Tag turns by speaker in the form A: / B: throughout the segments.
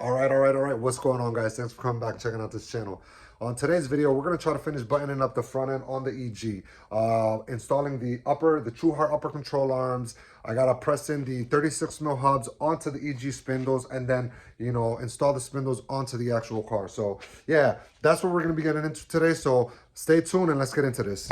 A: All right. What's going on, guys? Thanks for coming back, checking out this channel. On today's video, we're gonna try to finish buttoning up the front end on the EG, installing the Truhart upper control arms. I gotta press in the 36 mil hubs onto the EG spindles, and then install the spindles onto the actual car. So yeah, that's what we're gonna be getting into today. So stay tuned and let's get into this.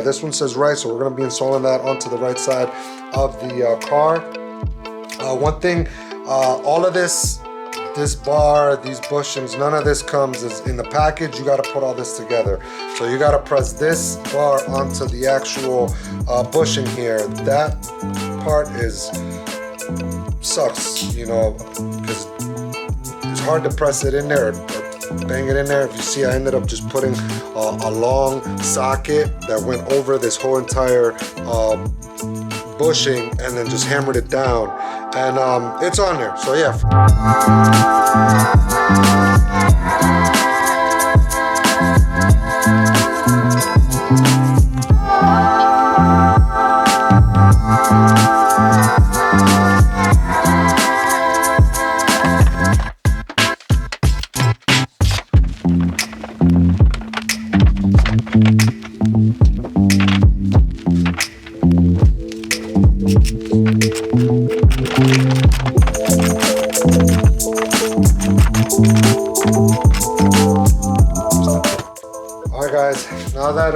A: This one says right, so we're going to be installing that onto the right side of the car. One thing, all of this bar, these bushings, none of this comes as in the package. You got to put all this together. So you got to press this bar onto the actual bushing here. That part sucks, because it's hard to press it in there. Bang it in there. If you see, I ended up just putting a long socket that went over this whole entire bushing and then just hammered it down, and it's on there. So yeah. Alright guys, now that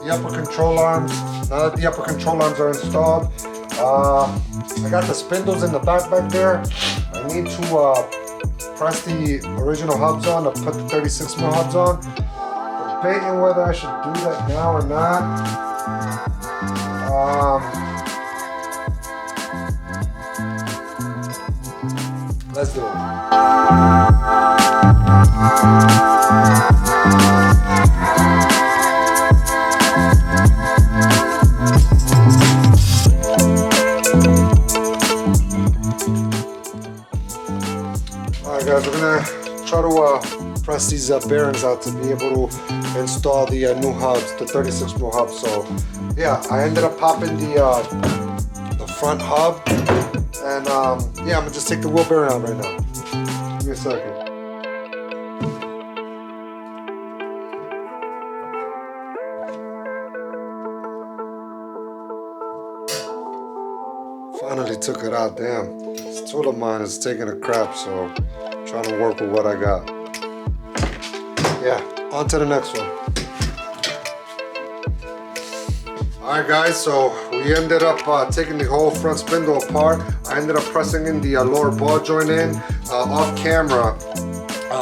A: the upper control arms are installed, I got the spindles in the back there. I need to press the original hubs on to put the 36 mil hubs on. Debating whether I should do that now or not. Let's do it. Alright guys, we're gonna try to press these bearings out to be able to install the new hubs, the 36 mil hubs. So yeah, I ended up popping the front hub, and yeah, I'm gonna just take the wheel bearing out right now. Give me a second. Finally took it out. Damn, this tool of mine is taking a crap, so I'm trying to work with what I got. Yeah, on to the next one. Alright guys, so we ended up taking the whole front spindle apart. I ended up pressing in the lower ball joint in. Off camera,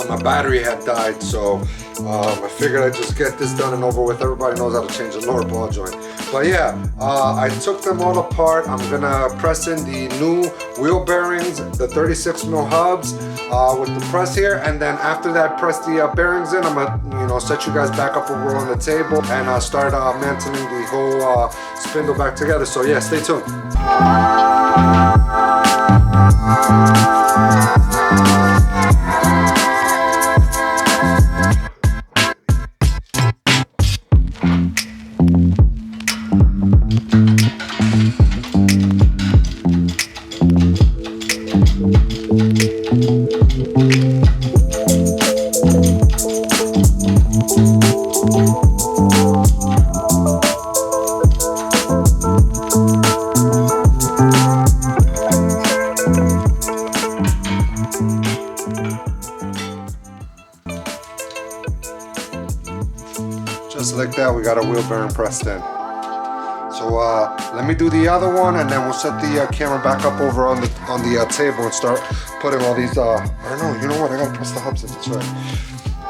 A: my battery had died, so I figured I'd just get this done and over with. Everybody knows how to change the lower ball joint. But yeah, I took them all apart. I'm gonna press in the new wheel bearings, the 36 mil hubs with the press here, and then after that, press the bearings in. I'm gonna set you guys back up over on the table and start mantling the whole spindle back together. So yeah, stay tuned. Just like that, we got a wheel bearing pressed in. So let me do the other one, and then we'll set the camera back up over on the table and start putting all these. I don't know. You know what? I gotta press the hubs in. That's right.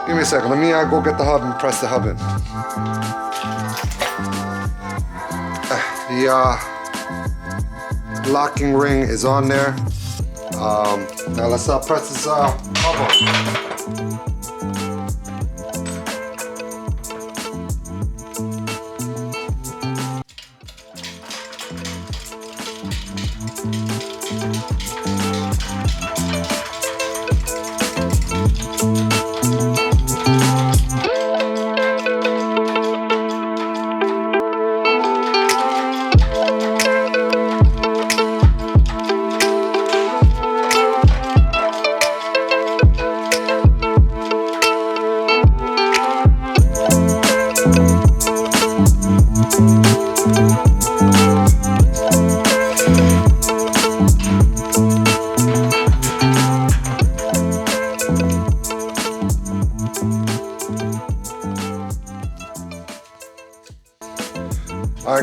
A: Give me a second. Let me go get the hub and press the hub in. The locking ring is on there. Now let's press this hub on.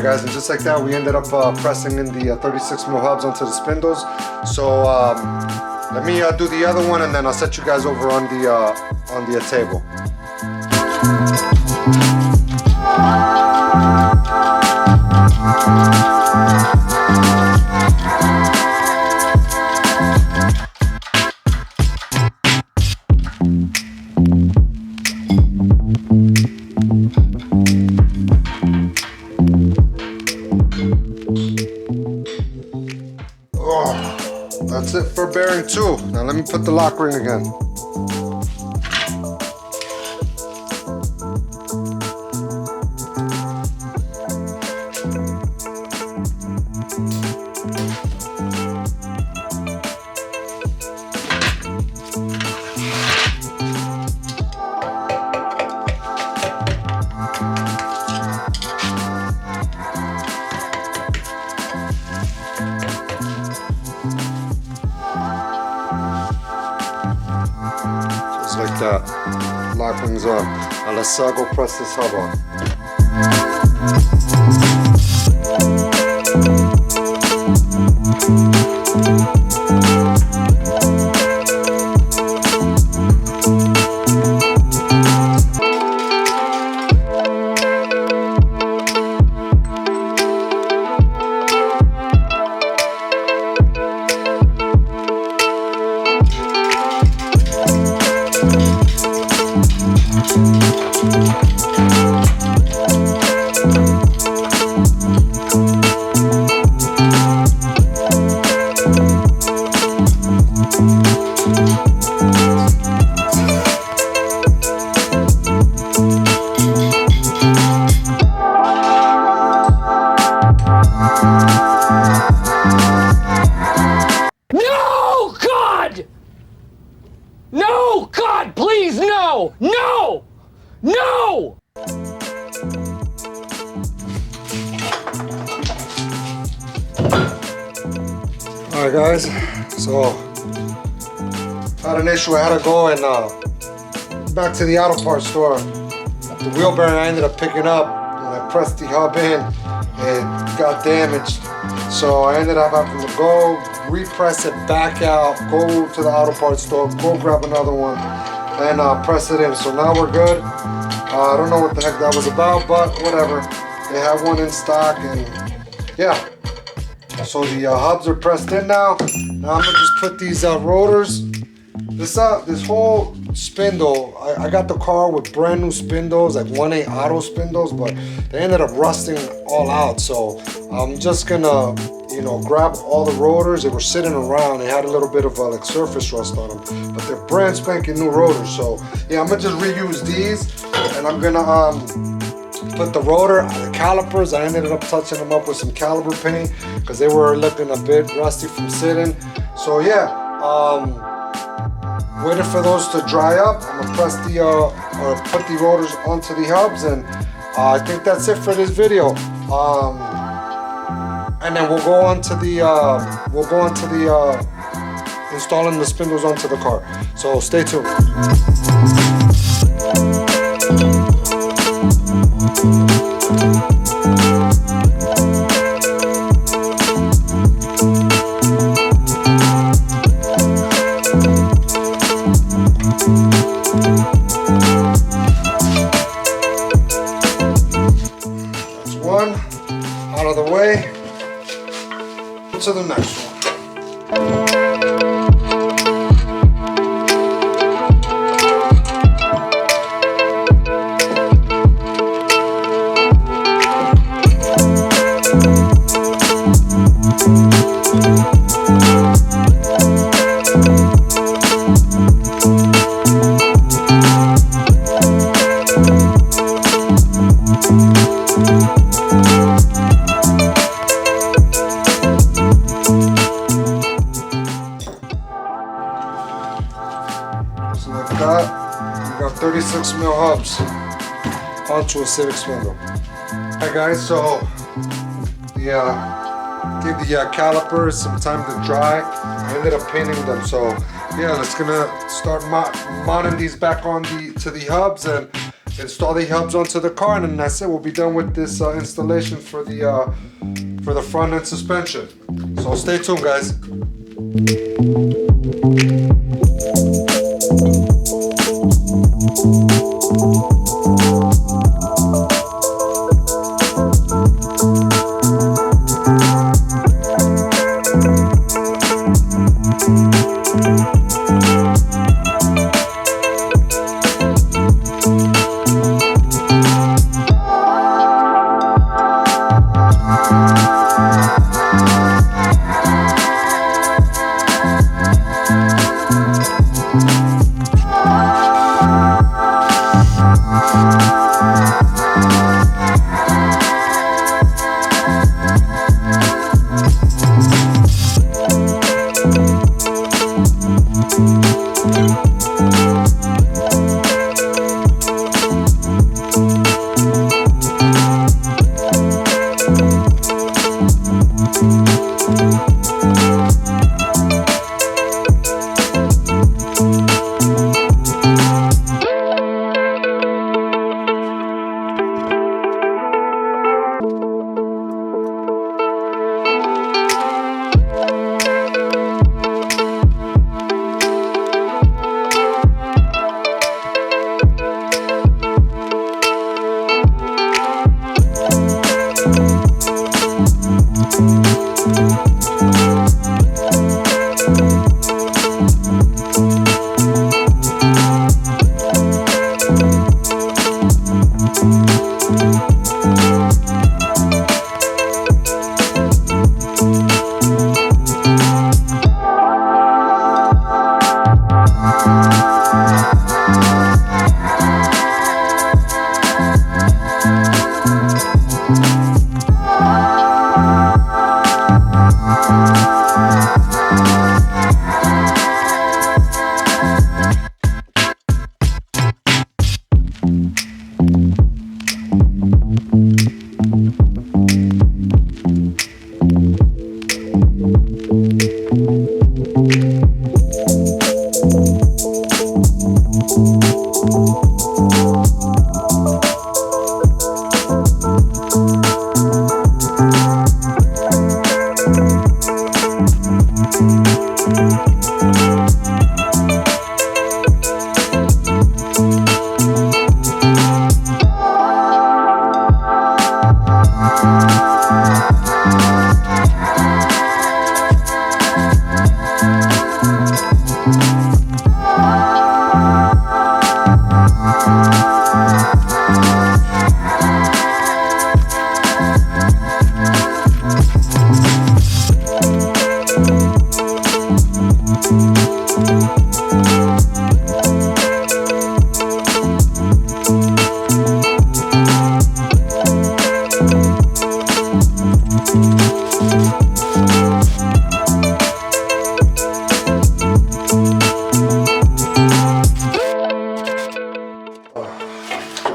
A: guys, and just like that, we ended up pressing in the 36 mil hubs onto the spindles. So let me do the other one, and then I'll set you guys over on the table. That's it for bearing 2. Now let me put the lock ring again. Like that. Lock rings on. Now let's go press this hub on.
B: No, God! No, God, please, no! No! No!
A: Alright guys, so had an issue. I had to go and back to the auto parts store. The wheel bearing I ended up picking up, and I pressed the hub in, it got damaged. So I ended up having to go repress it back out, go to the auto parts store, go grab another one, and press it in. So now we're good. I don't know what the heck that was about, but whatever. They have one in stock, and yeah. So the hubs are pressed in now. Now I'm gonna just put these rotors. This whole spindle, I got the car with brand new spindles, like 1/8 auto spindles, but they ended up rusting all out. So I'm just gonna, you know, grab all the rotors. They were sitting around. They had a little bit of like surface rust on them, but they're brand spanking new rotors. So yeah, I'm gonna just reuse these, and I'm gonna put the rotor, the calipers. I ended up touching them up with some caliper paint because they were looking a bit rusty from sitting. So yeah. Waiting for those to dry up. I'm gonna press the or put the rotors onto the hubs, and I think that's it for this video. And then we'll go on to the installing the spindles onto the car. So stay tuned. That's one out of the way. To the next one. So like that, we got 36 mil hubs onto a CIVIC spindle. Alright guys, so give the calipers some time to dry. I ended up painting them, so yeah, let's gonna start mounting these back on to the hubs, and install the hubs onto the car, and then that's it. We'll be done with this installation for the front end suspension. So stay tuned, guys.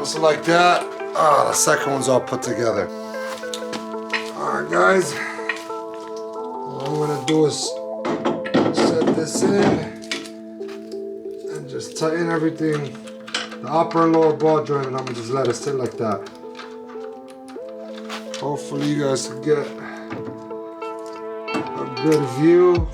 A: Just like that. The second one's all put together. Alright guys, what I'm gonna do is set this in and just tighten everything, the upper and lower ball joint, and I'm gonna just let it sit like that. Hopefully you guys can get a good view.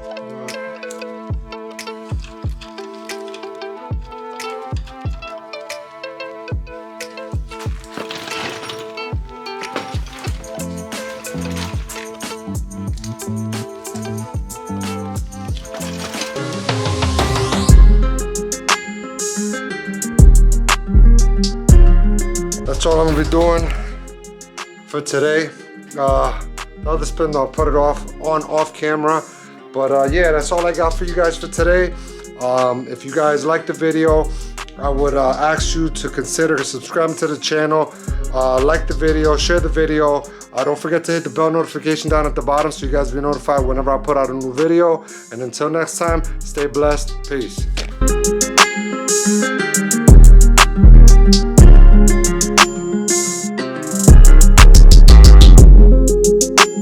A: That's all I'm gonna be doing for today. The other spindle, I'll put it off camera. But yeah, that's all I got for you guys for today. If you guys like the video, I would ask you to consider subscribing to the channel, like the video, share the video. Don't forget to hit the bell notification down at the bottom so you guys be notified whenever I put out a new video. And until next time, stay blessed. Peace.